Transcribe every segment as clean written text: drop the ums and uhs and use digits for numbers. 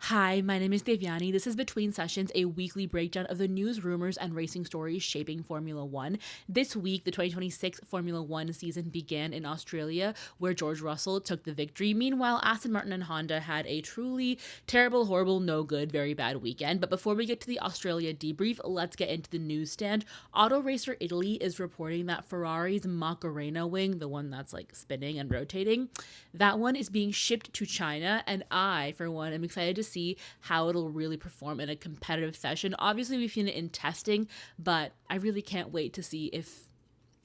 Hi, my name is Devyani. This is Between Sessions, a weekly breakdown of the news, rumors, and racing stories shaping Formula One. This week, the 2026 Formula One season began in Australia, where George Russell took the victory. Meanwhile, Aston Martin and Honda had a truly terrible, horrible, no good, very bad weekend. But before we get to the Australia debrief, let's get into the newsstand. Auto Racer Italy is reporting that Ferrari's Macarena wing, the one that's like spinning and rotating, that one is being shipped to China, and I, for one, am excited to see how it'll really perform in a competitive session. Obviously, we've seen it in testing, but I really can't wait to see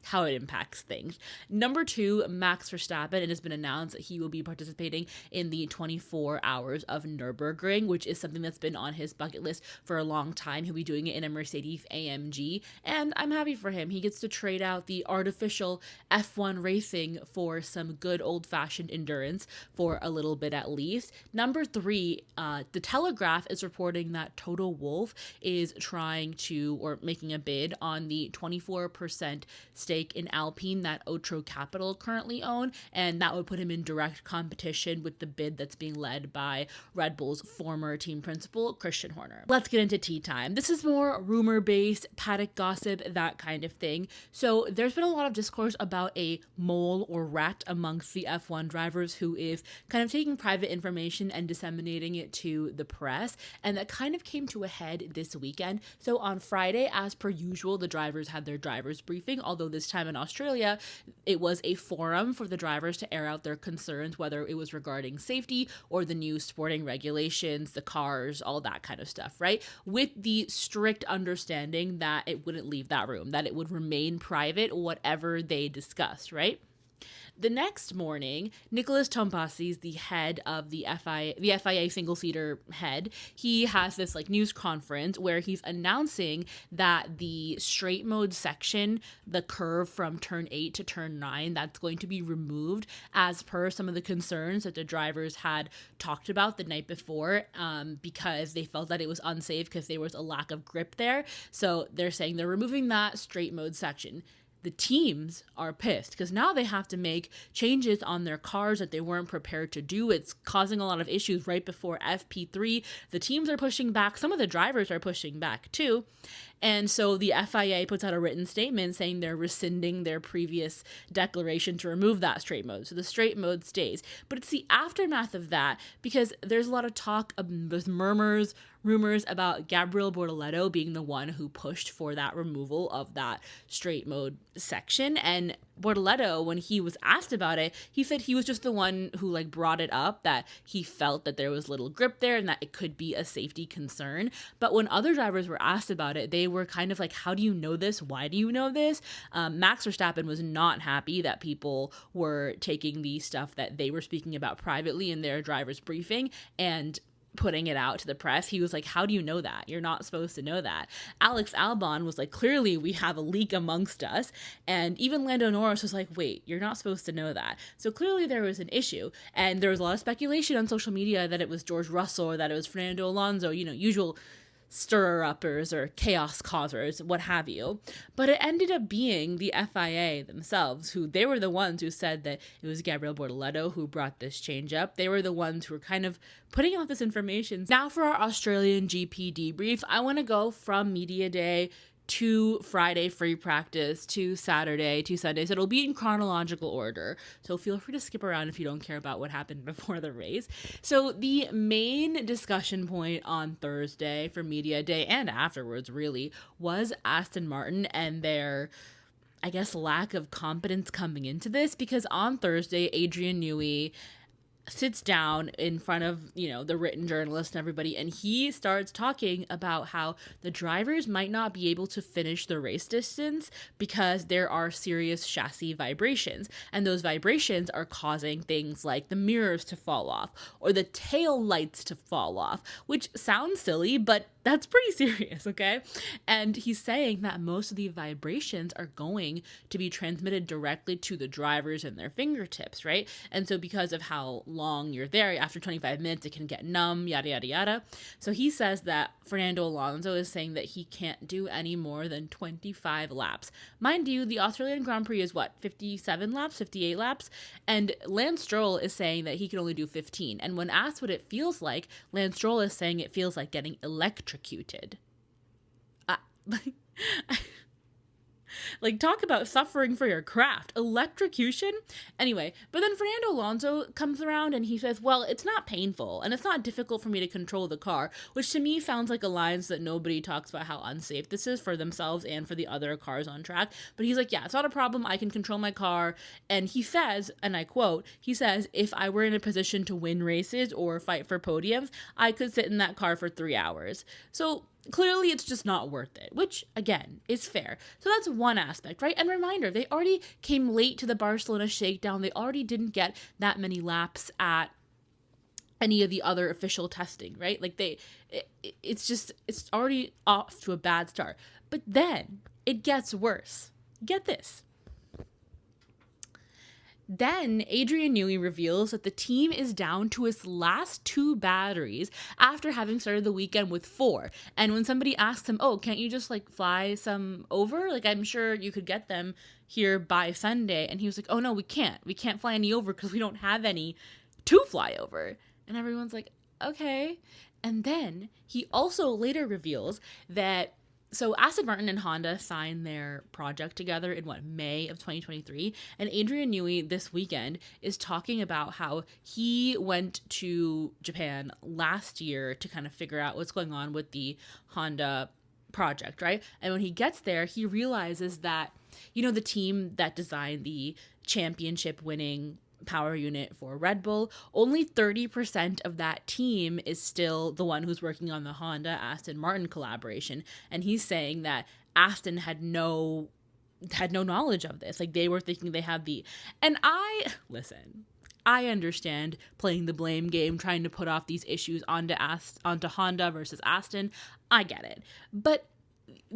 how it impacts things. Number 2, Max Verstappen. It has been announced that he will be participating in the 24 hours of Nürburgring, which is something that's been on his bucket list for a long time. He'll be doing it in a Mercedes AMG, and I'm happy for him. He gets to trade out the artificial F1 racing for some good old-fashioned endurance for a little bit at least. Number 3, The Telegraph is reporting that Toto Wolff is trying to, or making a bid on the 24% stake in Alpine that Otro Capital currently own, and that would put him in direct competition with the bid that's being led by Red Bull's former team principal, Christian Horner. Let's get into tea time. This is more rumor-based, paddock gossip, that kind of thing. So there's been a lot of discourse about a mole or rat amongst the F1 drivers who is kind of taking private information and disseminating it to the press, and that kind of came to a head this weekend. So on Friday, as per usual, the drivers had their drivers briefing, although this time in Australia, it was a forum for the drivers to air out their concerns, whether it was regarding safety or the new sporting regulations, the cars, all that kind of stuff, right? With the strict understanding that it wouldn't leave that room, that it would remain private, whatever they discussed, right? The next morning, Nicholas Tompassi, the head of the FIA single-seater head, he has this news conference where he's announcing that the straight mode section, the curve from turn 8 to turn 9, that's going to be removed as per some of the concerns that the drivers had talked about the night before, because they felt that it was unsafe because there was a lack of grip there. So they're saying they're removing that straight mode section. The teams are pissed because now they have to make changes on their cars that they weren't prepared to do. It's causing a lot of issues right before FP3. The teams are pushing back. Some of the drivers are pushing back too. And so the FIA puts out a written statement saying they're rescinding their previous declaration to remove that straight mode. So the straight mode stays. But it's the aftermath of that, because there's a lot of talk, there's rumors about Gabriel Bortoleto being the one who pushed for that removal of that straight mode section. And Bortoleto, when he was asked about it, he said he was just the one who brought it up, that he felt that there was little grip there and that it could be a safety concern. But when other drivers were asked about it, they were kind of like, how do you know this? Why do you know this? Max Verstappen was not happy that people were taking the stuff that they were speaking about privately in their driver's briefing and putting it out to the press. He was like, how do you know that? You're not supposed to know that. Alex Albon was like, clearly we have a leak amongst us. And even Lando Norris was like, wait, you're not supposed to know that. So clearly there was an issue. And there was a lot of speculation on social media that it was George Russell or that it was Fernando Alonso, usual stirrer-uppers or chaos causers, what have you. But it ended up being the FIA themselves, who they were the ones who said that it was Gabriel Bortoleto who brought this change up. They were the ones who were kind of putting out this information. Now for our Australian GP debrief, I want to go from Media Day to Friday free practice, to Saturday, to Sunday. So it'll be in chronological order. So feel free to skip around if you don't care about what happened before the race. So the main discussion point on Thursday for Media Day and afterwards really was Aston Martin and their, I guess, lack of competence coming into this, because on Thursday, Adrian Newey sits down in front of, the written journalist and everybody, and he starts talking about how the drivers might not be able to finish the race distance because there are serious chassis vibrations, and those vibrations are causing things like the mirrors to fall off or the tail lights to fall off, which sounds silly, but That's pretty serious, okay? And he's saying that most of the vibrations are going to be transmitted directly to the drivers and their fingertips, right? And so because of how long you're there, after 25 minutes, it can get numb, yada, yada, yada. So he says that Fernando Alonso is saying that he can't do any more than 25 laps. Mind you, the Australian Grand Prix is what, 57 laps, 58 laps? And Lance Stroll is saying that he can only do 15. And when asked what it feels like, Lance Stroll is saying it feels like getting electrocuted. Like, talk about suffering for your craft. Electrocution? Anyway, but then Fernando Alonso comes around and he says, well, it's not painful and it's not difficult for me to control the car, which to me sounds like a line that nobody talks about how unsafe this is for themselves and for the other cars on track. But he's like, yeah, it's not a problem. I can control my car. And he says, and I quote, he says, if I were in a position to win races or fight for podiums, I could sit in that car for 3 hours. So clearly it's just not worth it, which again is fair. So that's one aspect, right? And reminder, they already came late to the Barcelona shakedown. They already didn't get that many laps at any of the other official testing, right? Like it's already off to a bad start. But then it gets worse. Get this. Then Adrian Newey reveals that the team is down to its last 2 batteries after having started the weekend with 4. And when somebody asks him, oh, can't you just like fly some over? Like, I'm sure you could get them here by Sunday. And he was like, oh no, we can't. We can't fly any over because we don't have any to fly over. And everyone's like, okay. And then he also later reveals that so Aston Martin and Honda signed their project together in May of 2023. And Adrian Newey this weekend is talking about how he went to Japan last year to kind of figure out what's going on with the Honda project, right? And when he gets there, he realizes that, you know, the team that designed the championship winning power unit for Red Bull, only 30% of that team is still the one who's working on the Honda Aston Martin collaboration. And he's saying that Aston had no knowledge of this. Like, they were thinking they had and I understand playing the blame game, trying to put off these issues onto Honda versus Aston. I get it. But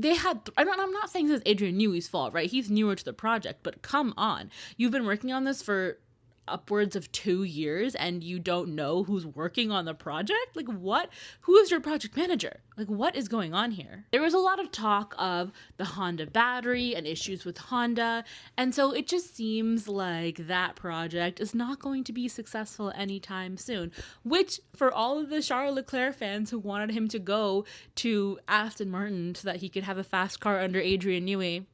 I'm not saying this is Adrian Newey's fault, right? He's newer to the project, but come on. You've been working on this for upwards of 2 years and you don't know who's working on the project? Like, what? Who is your project manager? Like, what is going on here? There was a lot of talk of the Honda battery and issues with Honda, and so it just seems like that project is not going to be successful anytime soon, which for all of the Charles Leclerc fans who wanted him to go to Aston Martin so that he could have a fast car under Adrian Newey,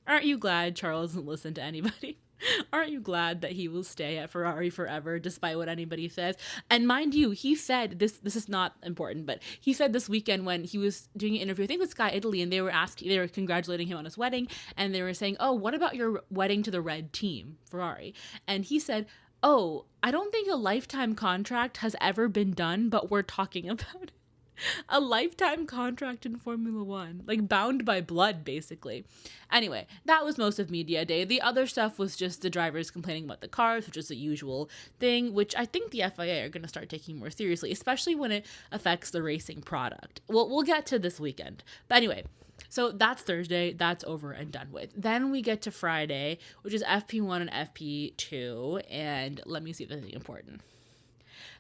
aren't you glad Charles doesn't listen to anybody? Aren't you glad that he will stay at Ferrari forever, despite what anybody says? And mind you, he said, this is not important, but he said this weekend when he was doing an interview, I think with Sky Italy, and they were congratulating him on his wedding, and they were saying, oh, what about your wedding to the red team, Ferrari? And he said, oh, I don't think a lifetime contract has ever been done, but we're talking about it. A lifetime contract in Formula One, like bound by blood, basically. Anyway, that was most of media day. The other stuff was just the drivers complaining about the cars, which is the usual thing, which I think the FIA are going to start taking more seriously, especially when it affects the racing product. Well, we'll get to this weekend. But anyway, so that's Thursday. That's over and done with. Then we get to Friday, which is FP1 and FP2. And let me see if there's anything important.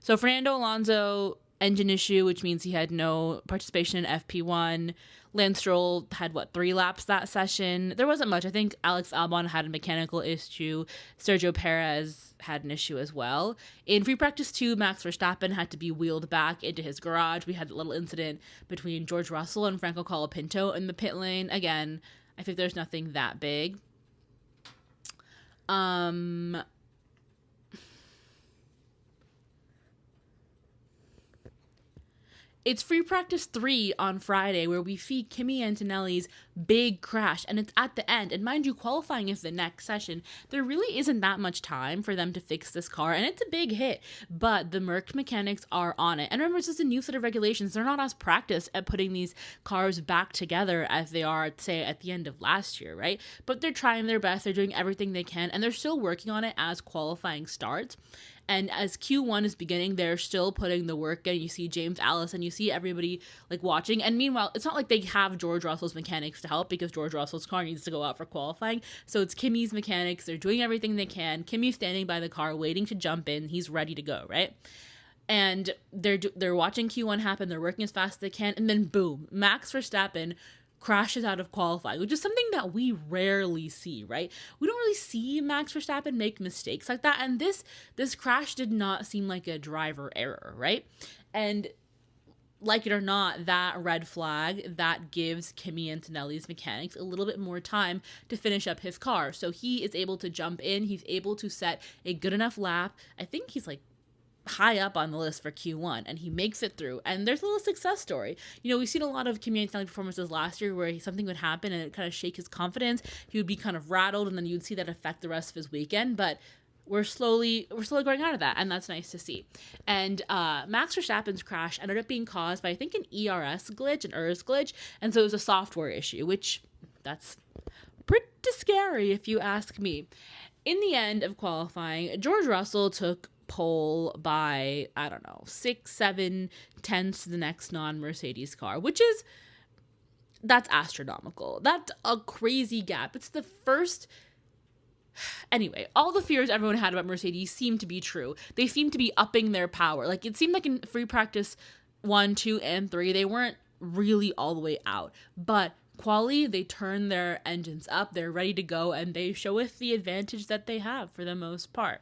So Fernando Alonso, engine issue, which means he had no participation in FP1. Lance Stroll had 3 laps that session. There wasn't much. I think Alex Albon had a mechanical issue. Sergio Perez had an issue as well. In free practice 2, Max Verstappen had to be wheeled back into his garage. We had a little incident between George Russell and Franco Colapinto in the pit lane. Again, I think there's nothing that big. It's free practice 3 on Friday, where we see Kimi Antonelli's big crash, and it's at the end. And mind you, qualifying is the next session. There really isn't that much time for them to fix this car, and it's a big hit. But the Merc mechanics are on it. And remember, it's just a new set of regulations. They're not as practiced at putting these cars back together as they are, say, at the end of last year, right? But they're trying their best. They're doing everything they can, and they're still working on it as qualifying starts. And as Q1 is beginning, they're still putting the work in. You see James Alice and you see everybody like watching. And meanwhile, it's not like they have George Russell's mechanics to help because George Russell's car needs to go out for qualifying. So it's Kimi's mechanics. They're doing everything they can. Kimi's standing by the car waiting to jump in. He's ready to go, right? And they're watching Q1 happen. They're working as fast as they can. And then boom, Max Verstappen crashes out of qualifying, which is something that we rarely see, right? We don't really see Max Verstappen make mistakes like that. And this crash did not seem like a driver error, right? And like it or not, that red flag, that gives Kimi Antonelli's mechanics a little bit more time to finish up his car. So he is able to jump in. He's able to set a good enough lap. I think he's like high up on the list for Q1, and he makes it through. And there's a little success story. You know, we've seen a lot of Kimi Antonelli performances last year where something would happen and it kind of shake his confidence. He would be kind of rattled, and then you'd see that affect the rest of his weekend. But we're slowly going out of that, and that's nice to see. And Max Verstappen's crash ended up being caused by, I think, an ERS glitch, an ERS glitch, and so it was a software issue, which that's pretty scary if you ask me. In the end of qualifying, George Russell took pole by, I don't know, 6-7 tenths to the next non-Mercedes car, that's astronomical. That's a crazy gap. It's the first. Anyway, all the fears everyone had about Mercedes seem to be true. They seem to be upping their power. Like, it seemed like in free practice 1, 2, and 3, they weren't really all the way out. But quali, they turn their engines up, they're ready to go, and they show us the advantage that they have for the most part.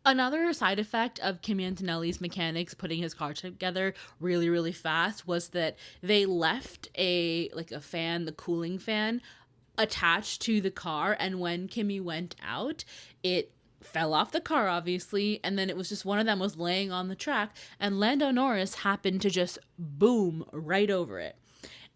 Another side effect of Kimi Antonelli's mechanics putting his car together really, really fast was that they left a fan, the cooling fan, attached to the car, and when Kimi went out, it fell off the car, obviously, and then it was just one of them was laying on the track, and Lando Norris happened to just boom right over it.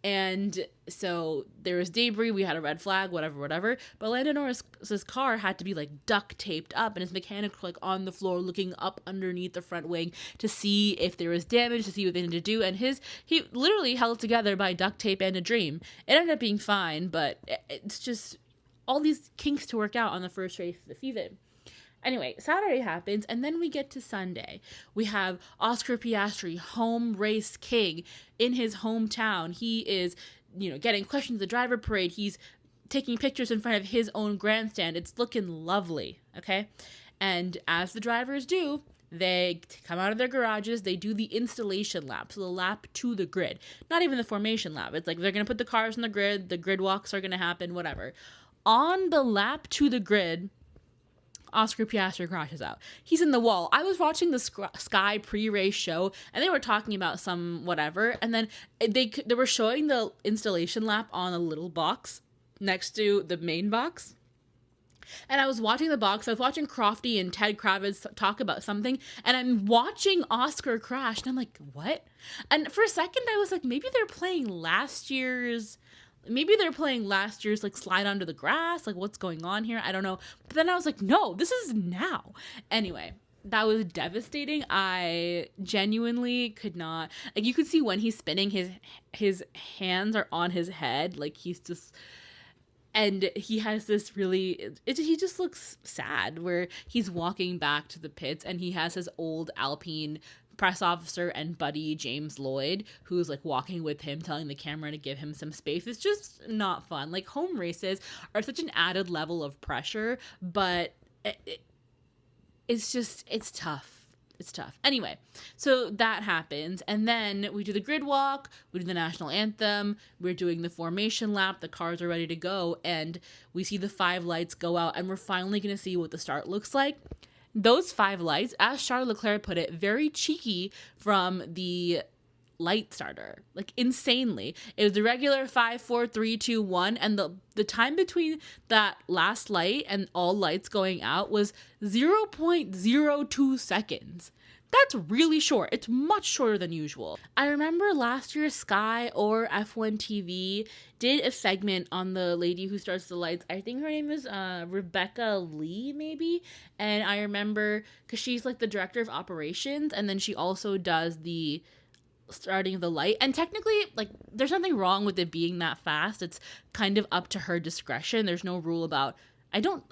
And so there was debris, we had a red flag, whatever. But Lando Norris's car had to be like duct taped up, and his mechanics were like on the floor looking up underneath the front wing to see if there was damage, to see what they needed to do. And he literally held together by duct tape and a dream. It ended up being fine, but it's just all these kinks to work out on the first race of the season. Anyway, Saturday happens, and then we get to Sunday. We have Oscar Piastri, home race king, in his hometown. He is, getting questioned at the driver parade. He's taking pictures in front of his own grandstand. It's looking lovely, okay? And as the drivers do, they come out of their garages, they do the installation lap, so the lap to the grid. Not even the formation lap. It's like they're going to put the cars on the grid walks are going to happen, whatever. On the lap to the grid, Oscar Piastri crashes out. He's in the wall. I was watching the Sky pre-race show, and they were talking about some whatever, and then they were showing the installation lap on a little box next to the main box. And I was watching the box. I was watching Crofty and Ted Kravitz talk about something, and I'm watching Oscar crash, and I'm like, what? And for a second, I was like, maybe they're playing last year's like slide onto the grass, like what's going on here, I don't know. But then I was like, no, this is now. Anyway, that was devastating. I genuinely could not, like, you could see when he's spinning, his hands are on his head, like he's just, and he has this really, he just looks sad where he's walking back to the pits, and he has his old Alpine press officer and buddy James Lloyd, who's like walking with him, telling the camera to give him some space. It's just not fun. Like, home races are such an added level of pressure, but it's tough. It's tough. Anyway, so that happens, and then we do the grid walk, we do the national anthem, we're doing the formation lap, the cars are ready to go, and we see the 5 lights go out, and we're finally going to see what the start looks like. Those 5 lights, as Charles Leclerc put it, very cheeky from the light starter, like insanely. It was the regular 5, 4, 3, 2, 1, and the time between that last light and all lights going out was 0.02 seconds. That's really short. It's much shorter than usual. I remember last year Sky or F1 TV did a segment on the lady who starts the lights. I think her name is Rebecca Lee, maybe. And I remember because she's like the director of operations, and then she also does the starting of the light. And technically, like, there's nothing wrong with it being that fast. It's kind of up to her discretion. There's no rule about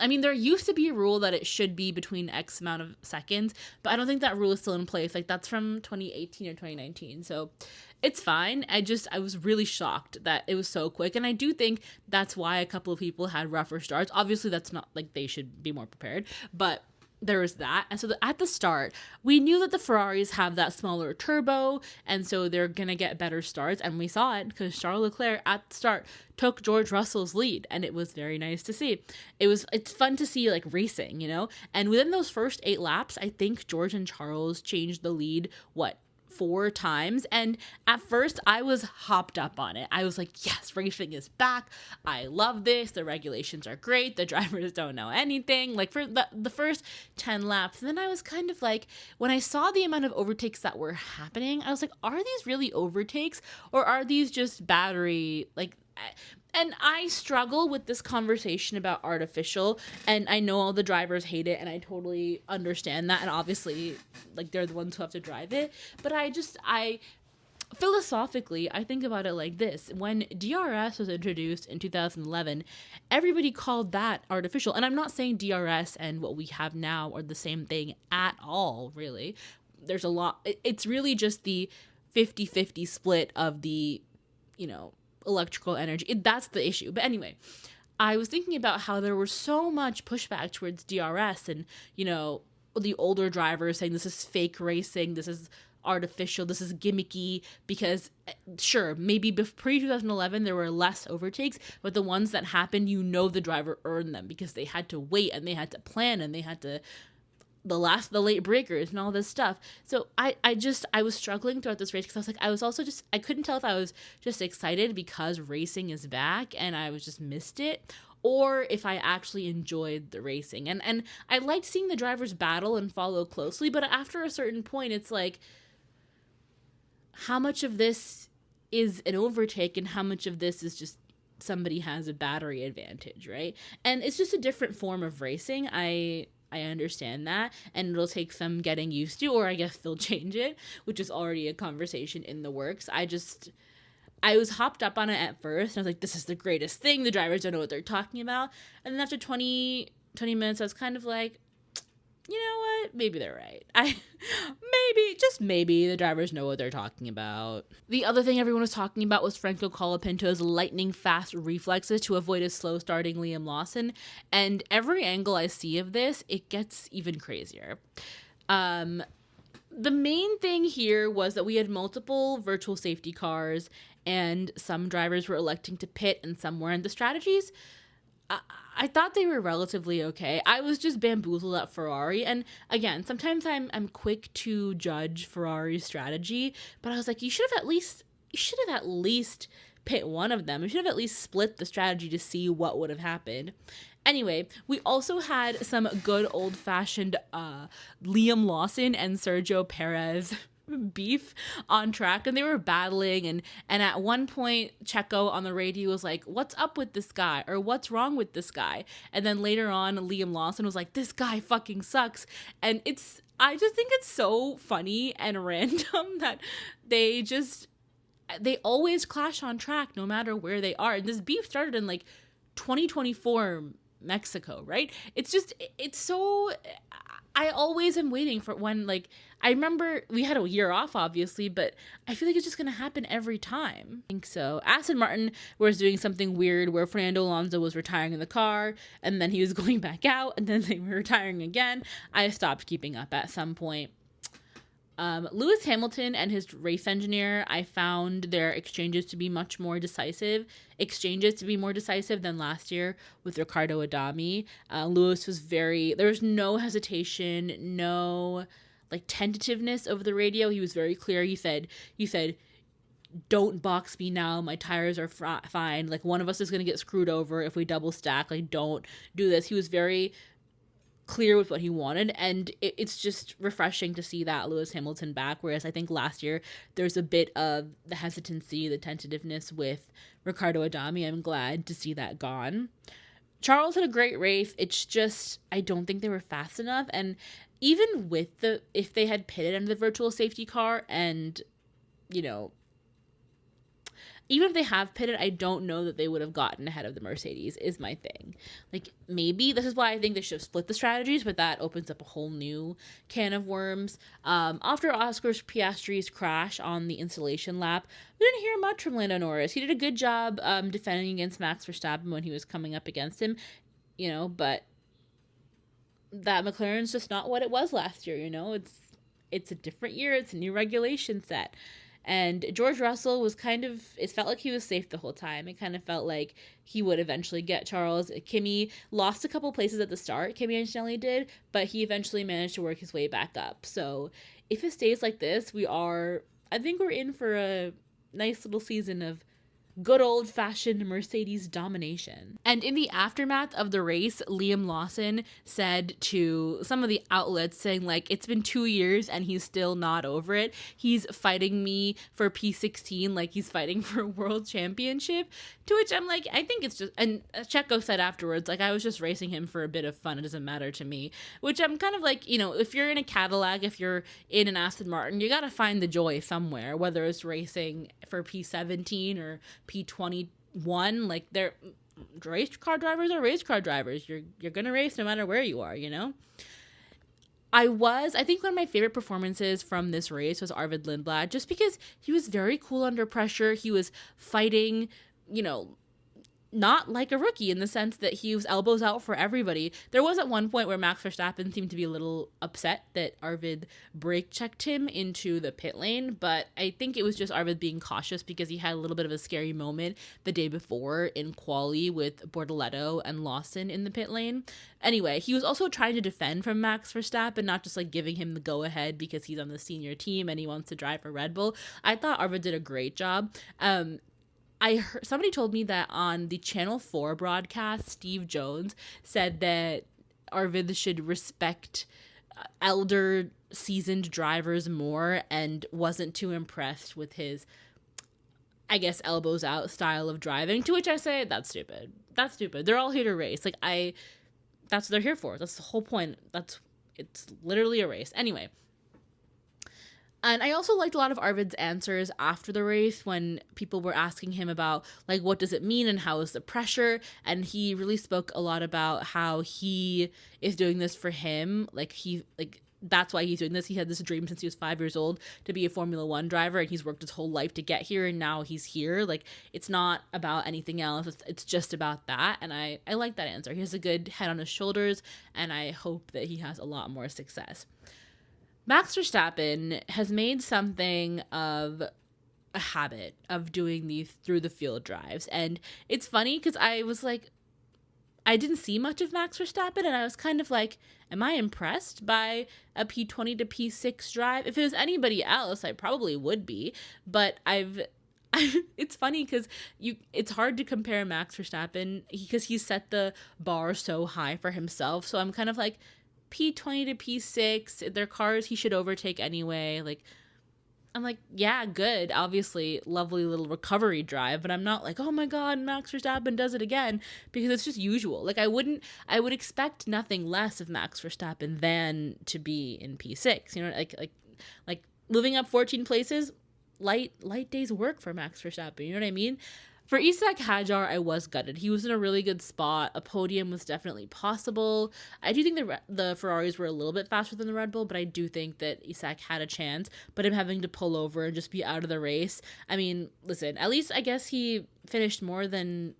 there used to be a rule that it should be between X amount of seconds, but I don't think that rule is still in place. Like, that's from 2018 or 2019. So it's fine. I was really shocked that it was so quick. And I do think that's why a couple of people had rougher starts. Obviously, that's not like they should be more prepared, but there was that. And so at the start, we knew that the Ferraris have that smaller turbo, and so they're going to get better starts. And we saw it because Charles Leclerc at the start took George Russell's lead, and it was very nice to see. It's fun to see, like, racing, you know? And within those first 8 laps, I think George and Charles changed the lead, 4 times. And at first I was hopped up on it. I was like, yes, racing is back. I love this. The regulations are great. The drivers don't know anything. Like, for the first 10 laps. And then I was kind of like, when I saw the amount of overtakes that were happening, I was like, are these really overtakes, or are these just battery, like, and I struggle with this conversation about artificial, and I know all the drivers hate it, and I totally understand that, and obviously, like, they're the ones who have to drive it, but philosophically, I think about it like this. When DRS was introduced in 2011, everybody called that artificial, and I'm not saying DRS and what we have now are the same thing at all, really. There's a lot, it's really just the 50-50 split of the, electrical energy. That's the issue. But anyway, I was thinking about how there was so much pushback towards DRS, and, the older drivers saying this is fake racing, this is artificial, this is gimmicky, because sure, maybe pre-2011 there were less overtakes, but the ones that happened, the driver earned them because they had to wait and they had to plan and they had to the late breakers and all this stuff. So I was struggling throughout this race because I couldn't tell if I was just excited because racing is back and I was just missed it, or if I actually enjoyed the racing. And I liked seeing the drivers battle and follow closely, but after a certain point, it's like, how much of this is an overtake and how much of this is just somebody has a battery advantage, right? And it's just a different form of racing. I understand that, and it'll take some getting used to, or I guess they'll change it, which is already a conversation in the works. I was hopped up on it at first, and I was like, this is the greatest thing. The drivers don't know what they're talking about. And then after 20 minutes, I was kind of like, you know what? Maybe they're right. Maybe the drivers know what they're talking about. The other thing everyone was talking about was Franco Colapinto's lightning fast reflexes to avoid a slow starting Liam Lawson. And every angle I see of this, it gets even crazier. The main thing here was that we had multiple virtual safety cars, and some drivers were electing to pit and some weren't. The strategies, I thought they were relatively okay. I was just bamboozled at Ferrari. And again, sometimes I'm quick to judge Ferrari's strategy, but I was like, you should have at least pit one of them. You should have at least split the strategy to see what would have happened. Anyway, we also had some good old-fashioned Liam Lawson and Sergio Perez beef on track, and they were battling, and at one point Checo on the radio was like, what's up with this guy, or what's wrong with this guy? And then later on Liam Lawson was like, this guy fucking sucks. And I just think it's so funny and random that they always clash on track no matter where they are. And this beef started in like 2024 Mexico, right? It's so, I always am waiting for when, like, I remember we had a year off, obviously, but I feel like it's just going to happen every time. I think so. Aston Martin was doing something weird where Fernando Alonso was retiring in the car, and then he was going back out, and then they were retiring again. I stopped keeping up at some point. Lewis Hamilton and his race engineer, I found their exchanges to be more decisive than last year with Riccardo Adami. Lewis was there was no hesitation, no like tentativeness over the radio. He was very clear. He said, don't box me now, my tires are fine, like one of us is going to get screwed over if we double stack, like don't do this. He was very clear with what he wanted, and it's just refreshing to see that Lewis Hamilton back, whereas I think last year there's a bit of the hesitancy, the tentativeness with Riccardo Adami. I'm glad to see that gone. Charles had a great race. It's just I don't think they were fast enough, and even with if they had pitted under the virtual safety car, and even if they have pitted, I don't know that they would have gotten ahead of the Mercedes, is my thing. Like, maybe this is why I think they should have split the strategies, but that opens up a whole new can of worms. After Oscar Piastri's crash on the installation lap, we didn't hear much from Lando Norris. He did a good job defending against Max Verstappen when he was coming up against him, but that McLaren's just not what it was last year, It's a different year. It's a new regulation set. And George Russell was it felt like he was safe the whole time. It kind of felt like he would eventually get Charles. Kimi lost a couple places at the start, Kimi Antonelli did, but he eventually managed to work his way back up. So if it stays like this, I think we're in for a nice little season of good old-fashioned Mercedes domination. And in the aftermath of the race, Liam Lawson said to some of the outlets, saying, like, it's been 2 years and he's still not over it. He's fighting me for P16 like he's fighting for a world championship. To which I'm like, I think it's just... And Checo said afterwards, like, I was just racing him for a bit of fun. It doesn't matter to me. Which I'm kind of like, if you're in a Cadillac, if you're in an Aston Martin, you gotta find the joy somewhere, whether it's racing for P17 or P21. Like, they're race car drivers are race car drivers. You're gonna race no matter where you are, I think one of my favorite performances from this race was Arvid Lindblad, just because he was very cool under pressure. He was fighting, not like a rookie, in the sense that he was elbows out for everybody. There was at one point where Max Verstappen seemed to be a little upset that Arvid brake checked him into the pit lane, but I think it was just Arvid being cautious because he had a little bit of a scary moment the day before in quali with Bortoleto and Lawson in the pit lane. Anyway, he was also trying to defend from Max Verstappen, not just like giving him the go-ahead because he's on the senior team and he wants to drive for Red Bull. I thought Arvid did a great job. Somebody told me that on the Channel 4 broadcast, Steve Jones said that Arvid should respect elder seasoned drivers more and wasn't too impressed with his, I guess, elbows out style of driving, to which I say, that's stupid. That's stupid. They're all here to race. Like, that's what they're here for. That's the whole point. It's literally a race. Anyway. And I also liked a lot of Arvid's answers after the race when people were asking him about, like, what does it mean and how is the pressure? And he really spoke a lot about how he is doing this for him. That's why he's doing this. He had this dream since he was 5 years old to be a Formula One driver, and he's worked his whole life to get here, and now he's here. Like, it's not about anything else. It's just about that. And I like that answer. He has a good head on his shoulders, and I hope that he has a lot more success. Max Verstappen has made something of a habit of doing these through the field drives. And it's funny because I was like, I didn't see much of Max Verstappen, and I was kind of like, am I impressed by a P20 to P6 drive? If it was anybody else, I probably would be. But it's funny because it's hard to compare Max Verstappen because he set the bar so high for himself. So I'm kind of like, P20 to P6, they're cars he should overtake anyway. Like, I'm like, yeah, good. Obviously, lovely little recovery drive, but I'm not like, oh my God, Max Verstappen does it again, because it's just usual. Like, I would expect nothing less of Max Verstappen than to be in P6. Like moving up 14 places, light day's work for Max Verstappen. You know what I mean? For Isaac Hadjar, I was gutted. He was in a really good spot. A podium was definitely possible. I do think the Ferraris were a little bit faster than the Red Bull, but I do think that Isaac had a chance. But him having to pull over and just be out of the race, I mean, listen, at least I guess he finished more than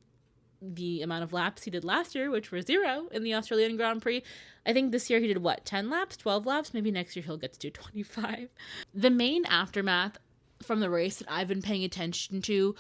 the amount of laps he did last year, which were 0 in the Australian Grand Prix. I think this year he did, 10 laps, 12 laps? Maybe next year he'll get to do 25. The main aftermath from the race that I've been paying attention to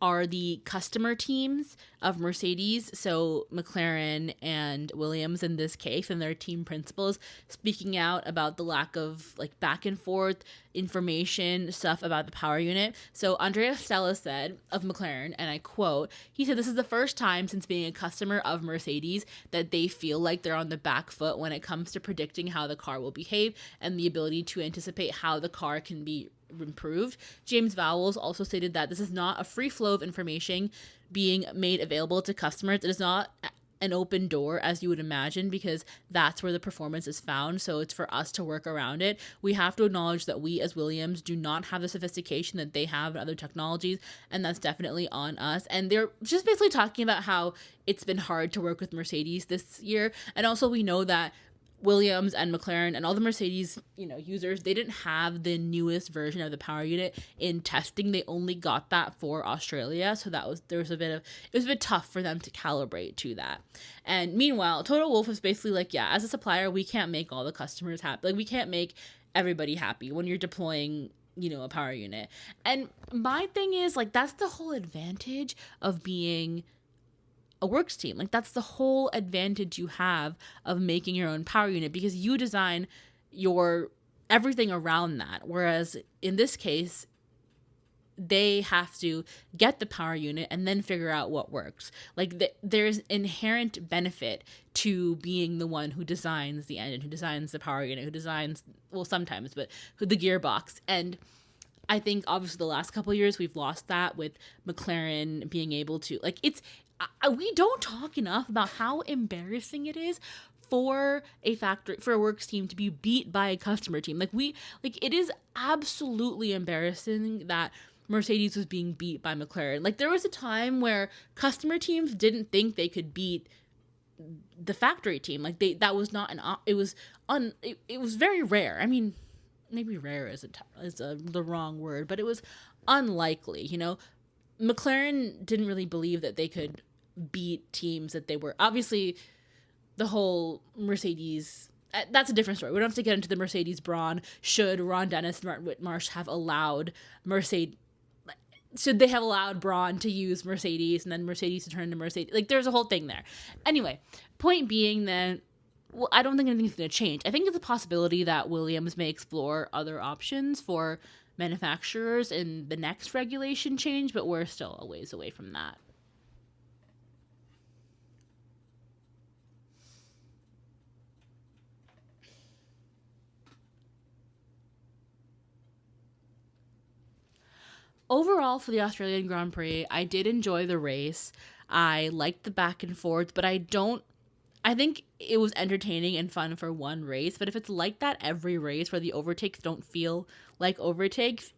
are the customer teams of Mercedes, so McLaren and Williams in this case, and their team principals speaking out about the lack of like back and forth information stuff about the power unit. So Andrea Stella said of McLaren, and I quote, he said, "This is the first time since being a customer of Mercedes that they feel like they're on the back foot when it comes to predicting how the car will behave and the ability to anticipate how the car can be improved." James Vowles also stated that this is not a free flow of information being made available to customers. It is not an open door as you would imagine, because that's where the performance is found. So it's for us to work around it. We have to acknowledge that we as Williams do not have the sophistication that they have in other technologies, and that's definitely on us. And they're just basically talking about how it's been hard to work with Mercedes this year. And also we know that Williams and McLaren and all the Mercedes, users, they didn't have the newest version of the power unit in testing. They only got that for Australia, so it was a bit tough for them to calibrate to that. And meanwhile, Toto Wolff was basically like, yeah, as a supplier, we can't make all the customers happy. Like, we can't make everybody happy when you're deploying a power unit. And my thing is, like, that's the whole advantage of being a works team. Like, that's the whole advantage you have of making your own power unit, because you design your everything around that. Whereas in this case, they have to get the power unit and then figure out what works. Like, there's inherent benefit to being the one who designs the engine, who designs the power unit, who designs, well, sometimes, but the gearbox. And I think obviously the last couple of years we've lost that with McLaren being able to, like, we don't talk enough about how embarrassing it is for a works team to be beat by a customer team. It is absolutely embarrassing that Mercedes was being beat by McLaren. Like, there was a time where customer teams didn't think they could beat the factory team. Like, that was not it was very rare. I mean, maybe rare is the wrong word, but it was unlikely. McLaren didn't really believe that they could beat teams that they were. Obviously, the whole Mercedes, that's a different story. We don't have to get into the Mercedes brawn. Should Ron Dennis and Martin Whitmarsh have allowed should they have allowed Braun to use Mercedes and then Mercedes to turn into Mercedes? Like, there's a whole thing there. Anyway, point being that, well, I don't think anything's going to change. I think it's a possibility that Williams may explore other options for manufacturers in the next regulation change, but we're still a ways away from that. Overall, for the Australian Grand Prix, I did enjoy the race. I liked the back and forth, but I think it was entertaining and fun for one race, but if it's like that every race where the overtakes don't feel like overtakes,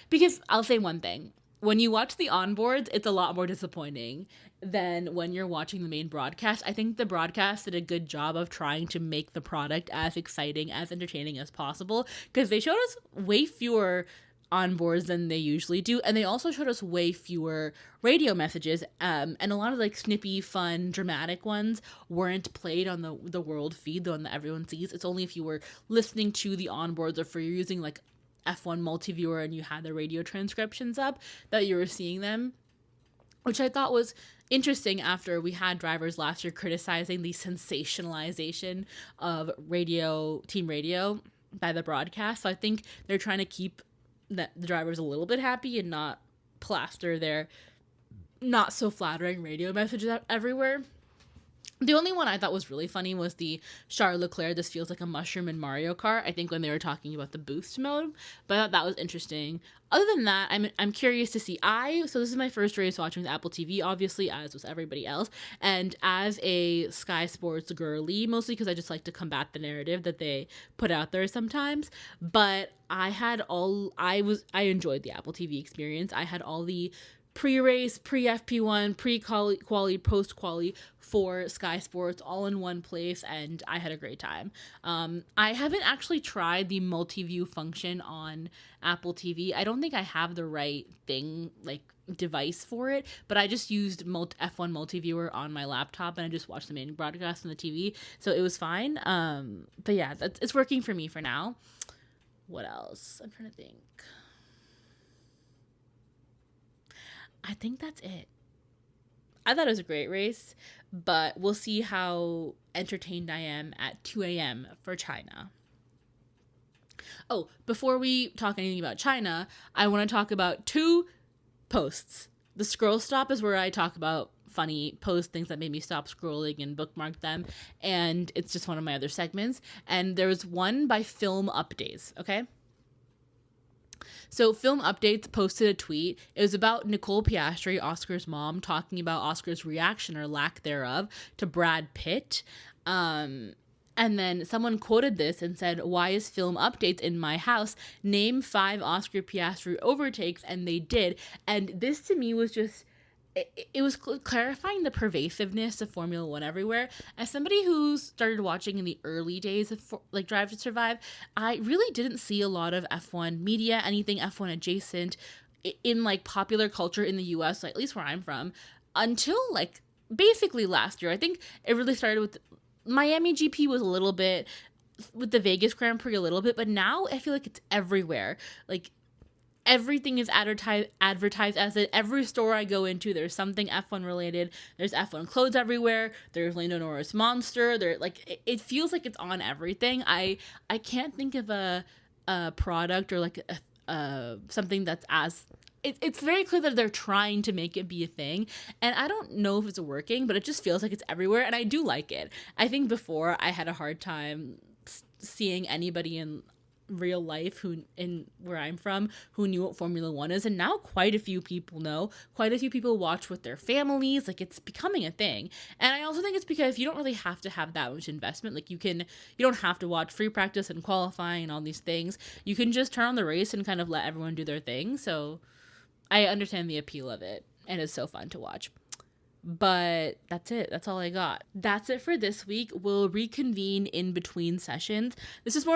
because I'll say one thing. When you watch the onboards, it's a lot more disappointing than when you're watching the main broadcast. I think the broadcast did a good job of trying to make the product as exciting, as entertaining as possible, because they showed us way fewer onboards than they usually do, and they also showed us way fewer radio messages, and a lot of like snippy, fun, dramatic ones weren't played on the world feed, the one that everyone sees. It's only if you were listening to the onboards or if you're using like F1 multi-viewer and you had the radio transcriptions up that you were seeing them, which I thought was interesting after we had drivers last year criticizing the sensationalization of team radio by the broadcast. So I think they're trying to keep the drivers a little bit happy and not plaster their not so flattering radio messages out everywhere. The only one I thought was really funny was the Charles Leclerc, "This feels like a mushroom in Mario Kart," I think when they were talking about the boost mode, but I thought that was interesting. Other than that, I'm curious to see. So this is my first race watching the Apple TV, obviously, as was everybody else, and as a Sky Sports girly, mostly because I just like to combat the narrative that they put out there sometimes, but I enjoyed the Apple TV experience. I had all the pre-race, pre-FP1, pre-quali, post-quali for Sky Sports all in one place, and I had a great time. I haven't actually tried the multi-view function on Apple TV. I don't think I have the right device for it, but I just used F1 multi-viewer on my laptop, and I just watched the main broadcast on the TV, so it was fine. But yeah, it's working for me for now. What else? I'm trying to think. I think that's it. I thought it was a great race, but we'll see how entertained I am at 2 a.m. for China. Oh, before we talk anything about China, I want to talk about 2 posts. The scroll stop is where I talk about funny posts, things that made me stop scrolling and bookmark them, and it's just one of my other segments. And there was one by Film Updates, okay? So Film Updates posted a tweet. It was about Nicole Piastri, Oscar's mom, talking about Oscar's reaction or lack thereof to Brad Pitt. And then someone quoted this and said, "Why is Film Updates in my house? Name 5 Oscar Piastri overtakes," and they did. And this to me was just, it was clarifying the pervasiveness of Formula One everywhere. As somebody who started watching in the early days of like Drive to Survive, I really didn't see a lot of F1 media, anything F1 adjacent in like popular culture in the US, like, at least where I'm from, until like basically last year. I think it really started with Miami GP was a little bit, with the Vegas Grand Prix a little bit, but now I feel like it's everywhere. Like, everything is advertised as it. Every store I go into, there's something F1 related. There's F1 clothes everywhere. There's Lando Norris Monster. There, like, it feels like it's on everything. I can't think of a product or like something that's as, it's very clear that they're trying to make it be a thing, and I don't know if it's working, but it just feels like it's everywhere, and I do like it. I think before I had a hard time seeing anybody in real life where I'm from who knew what Formula One is, and now quite a few people know. Quite a few people watch with their families. Like, it's becoming a thing. And I also think it's because you don't really have to have that much investment. Like, you don't have to watch free practice and qualifying and all these things. You can just turn on the race and kind of let everyone do their thing. So I understand the appeal of it, and it's so fun to watch. But that's it. That's all I got. That's it for this week. We'll reconvene in between sessions. This is more of